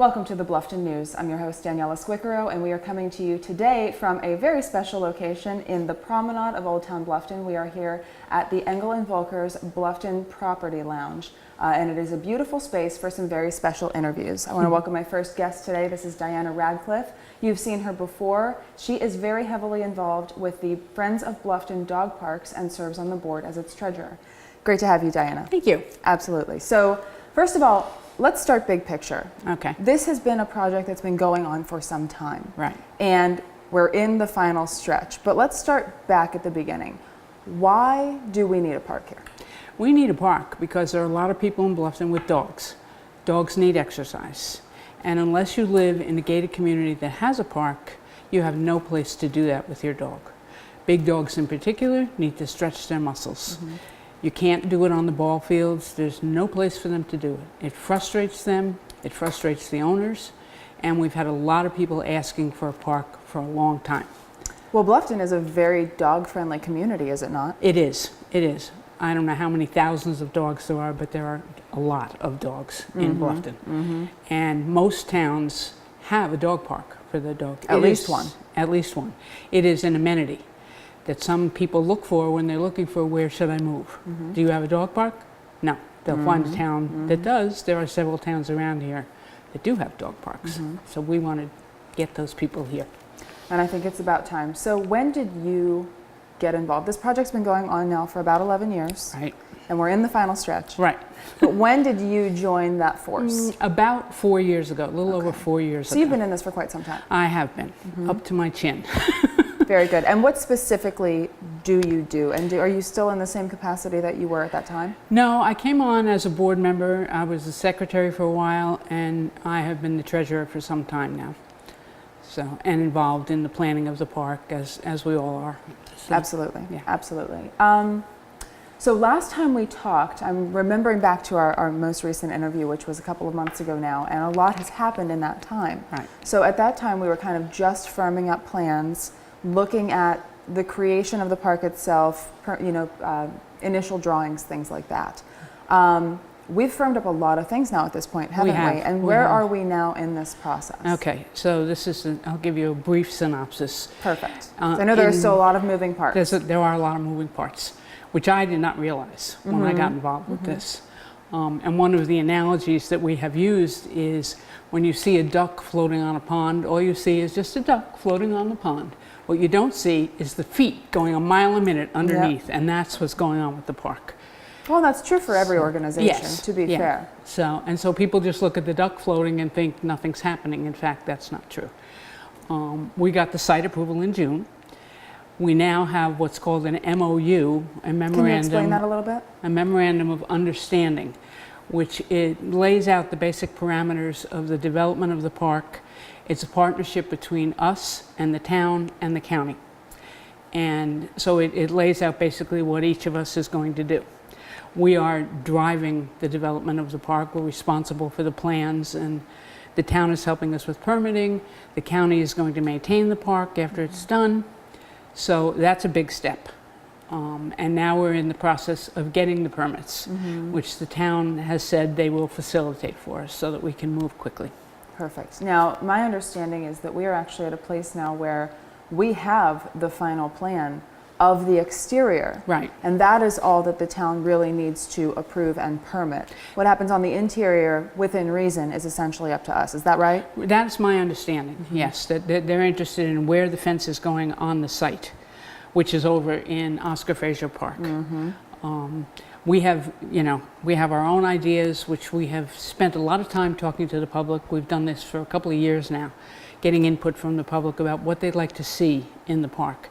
Welcome to the Bluffton News. I'm your host, Daniela Squiccaro, and we are coming to you today from a very special location in the promenade of Old Town Bluffton. We are here at the Engel and Volker's Bluffton Property Lounge, and it is a beautiful space for some very special interviews. I want to welcome my first guest today. This is Diana Radcliffe. You've seen her before. She is very heavily involved with the Friends of Bluffton Dog Parks and serves on the board as its treasurer. Great to have you, Diana. Thank you. Absolutely. So, first of all, let's start big picture. Okay. This has been a project that's been going on for some time. Right. And we're in the final stretch. But let's start back at the beginning. Why do we need a park here? We need a park because there are a lot of people in Bluffton with dogs. Dogs need exercise. And unless you live in a gated community that has a park, you have no place to do that with your dog. Big dogs in particular need to stretch their muscles. Mm-hmm. You can't do it on the ball fields. There's no place for them to do it. It frustrates them, it frustrates the owners, and we've had a lot of people asking for a park for a long time. Well, Bluffton is a very dog-friendly community, is it not? It is, it is. I don't know how many thousands of dogs there are, but there are a lot of dogs in Bluffton. Mm-hmm. And most towns have a dog park for their dog. At least one. At least one. It is an amenity that some people look for when they're looking for where should I move. Mm-hmm. Do you have a dog park? No. They'll find a town that does. There are several towns around here that do have dog parks. So we want to get those people here. And I think it's about time. So when did you get involved? This project's been going on now for about 11 years. Right. And we're in the final stretch. Right. But when did you join that force? About 4 years ago, a little over 4 years ago. So you've been in this for quite some time. I have been, up to my chin. Very good. And what specifically do you do? And are you still in the same capacity that you were at that time? No, I came on as a board member. I was the secretary for a while, and I have been the treasurer for some time now. So, and involved in the planning of the park, as we all are. So, absolutely, yeah. Absolutely. So last time we talked, I'm remembering back to our most recent interview, which was a couple of months ago now, and a lot has happened in that time. Right. So at that time, we were kind of just firming up plans, looking at the creation of the park itself, initial drawings, things like that. We've firmed up a lot of things now at this point, haven't we? And where are we now in this process? Okay, so this is, I'll give you a brief synopsis. Perfect. So I know there are still a lot of moving parts. There are a lot of moving parts, which I did not realize when I got involved with this. And one of the analogies that we have used is when you see a duck floating on a pond, all you see is just a duck floating on the pond. What you don't see is the feet going a mile a minute underneath, and that's what's going on with the park. Well, that's true for every organization, to be fair. So people just look at the duck floating and think nothing's happening. In fact, that's not true. We got the site approval in June. We now have what's called an MOU, a memorandum. Can you explain that a little bit? A memorandum of understanding, which it lays out the basic parameters of the development of the park. It's a partnership between us and the town and the county. And so it lays out basically what each of us is going to do. We are driving the development of the park. We're responsible for the plans, and the town is helping us with permitting. The county is going to maintain the park after it's done. So that's a big step. And now we're in the process of getting the permits, which the town has said they will facilitate for us so that we can move quickly. Perfect. Now, my understanding is that we are actually at a place now where we have the final plan of the exterior. Right. And that is all that the town really needs to approve and permit. What happens on the interior, within reason, is essentially up to us. Is that right? That's my understanding, yes. That they're interested in where the fence is going on the site, which is over in Oscar Fraser Park. We have our own ideas, which we have spent a lot of time talking to the public. We've done this for a couple of years now, getting input from the public about what they'd like to see in the park.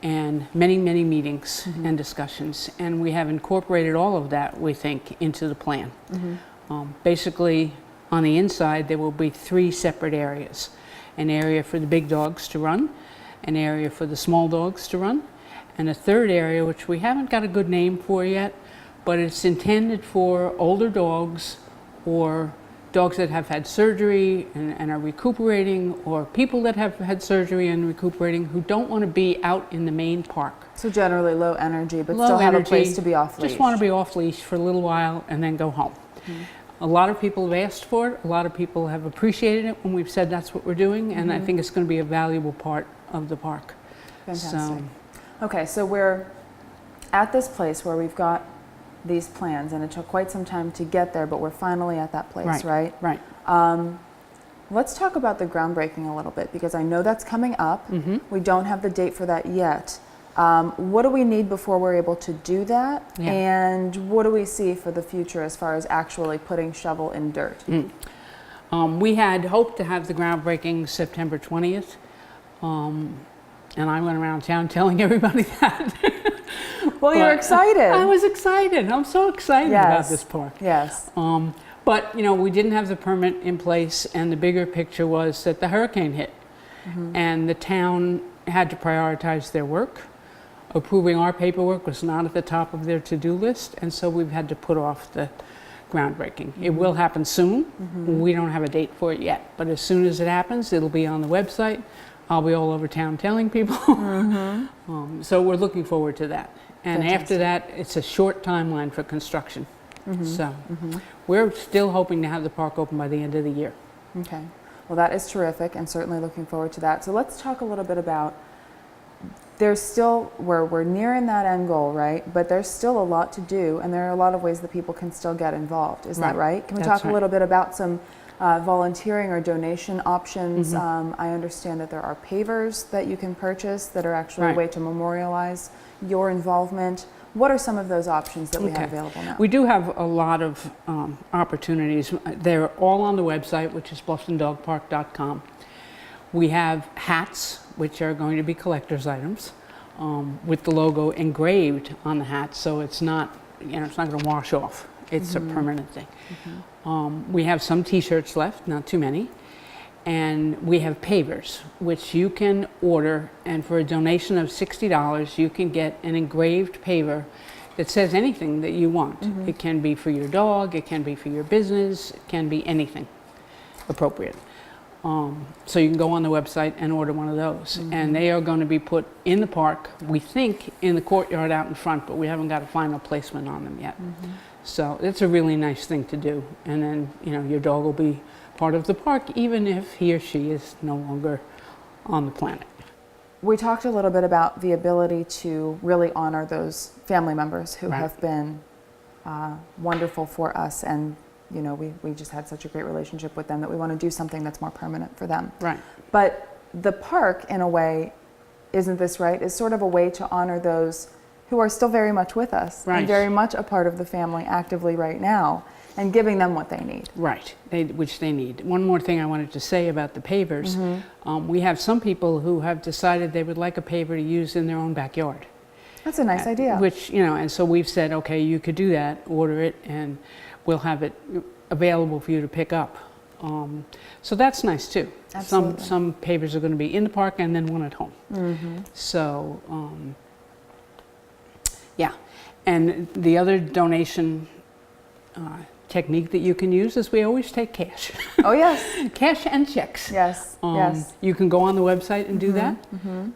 And many, many meetings and discussions. And we have incorporated all of that, we think, into the plan. Basically, on the inside, there will be 3 separate areas. An area for the big dogs to run, an area for the small dogs to run, and a third area, which we haven't got a good name for yet, but it's intended for older dogs or dogs that have had surgery and are recuperating, or people that have had surgery and recuperating who don't want to be out in the main park. So generally low energy, but still have a place to be off leash. Just want to be off leash for a little while and then go home. A lot of people have asked for it. A lot of people have appreciated it when we've said that's what we're doing, and I think it's going to be a valuable part of the park. Fantastic. Okay, so we're at this place where we've got these plans, and it took quite some time to get there, but we're finally at that place, right? Right. Let's talk about the groundbreaking a little bit, because I know that's coming up. We don't have the date for that yet. What do we need before we're able to do that? Yeah. And what do we see for the future as far as actually putting shovel in dirt? We had hoped to have the groundbreaking September 20th, and I went around town telling everybody that. Well, you're excited. I was excited. I'm so excited about this park. Yes. But, you know, we didn't have the permit in place, and the bigger picture was that the hurricane hit, and the town had to prioritize their work. Approving our paperwork was not at the top of their to-do list, and so we've had to put off the groundbreaking. It will happen soon. We don't have a date for it yet, but as soon as it happens, it'll be on the website. I'll be all over town telling people. So we're looking forward to that. And after that, it's a short timeline for construction. So we're still hoping to have the park open by the end of the year. Okay. Well, that is terrific, and certainly looking forward to that. So let's talk a little bit about, there's still, we're nearing that end goal, right? But there's still a lot to do, and there are a lot of ways that people can still get involved. Is that right? Can we talk a little bit about some volunteering or donation options? I understand that there are pavers that you can purchase that are actually a way to memorialize your involvement. What are some of those options that we have available now? We do have a lot of opportunities. They're all on the website, which is bluftondogpark.com. We have hats, which are going to be collector's items, with the logo engraved on the hat, so it's not, you know, it's not going to wash off. It's a permanent thing. We have some T-shirts left, not too many, and we have pavers, which you can order, and for a donation of $60, you can get an engraved paver that says anything that you want. It can be for your dog, it can be for your business, it can be anything appropriate. So you can go on the website and order one of those, and they are going to be put in the park, we think in the courtyard out in front, but we haven't got a final placement on them yet. So it's a really nice thing to do, and then, you know, your dog will be part of the park even if he or she is no longer on the planet. We talked a little bit about the ability to really honor those family members who have been wonderful for us, and you know, we just had such a great relationship with them that we want to do something that's more permanent for them. Right. But the park, in a way, isn't this right, is sort of a way to honor those who are still very much with us and very much a part of the family actively right now, and giving them what they need. Right, which they need. One more thing I wanted to say about the pavers. We have some people who have decided they would like a paver to use in their own backyard. That's a nice idea. Which, you know, and so we've said, okay, you could do that, order it, and we'll have it available for you to pick up. So that's nice too. Absolutely. Some pavers are going to be in the park and then one at home. So, yeah. And the other donation technique that you can use is we always take cash. Oh yes. Cash and checks. Yes, yes. You can go on the website and do that.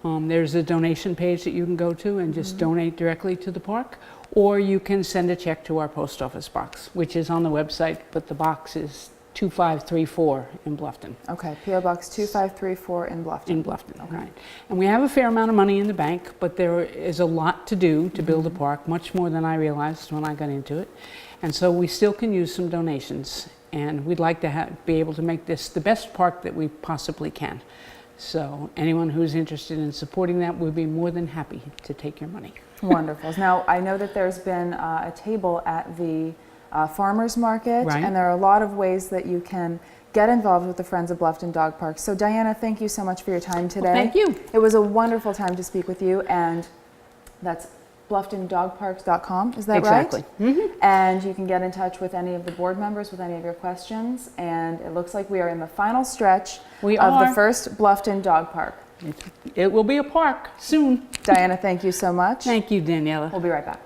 There's a donation page that you can go to and just donate directly to the park. Or you can send a check to our post office box, which is on the website, but the box is 2534 in Bluffton. Okay, P.O. Box 2534 in Bluffton. In Bluffton, right. And we have a fair amount of money in the bank, but there is a lot to do to build a park, much more than I realized when I got into it. And so we still can use some donations, and we'd like to be able to make this the best park that we possibly can. So anyone who's interested in supporting that, we'd be more than happy to take your money. Wonderful. Now, I know that there's been a table at the farmers market, and there are a lot of ways that you can get involved with the Friends of Bluffton Dog Park. So Diana, thank you so much for your time today. Well, thank you. It was a wonderful time to speak with you, and that's bluftondogparks.com, is that right? Exactly. And you can get in touch with any of the board members with any of your questions, and it looks like we are in the final stretch of the first Bluffton Dog Park. It will be a park soon. Diana, thank you so much. Thank you, Daniela. We'll be right back.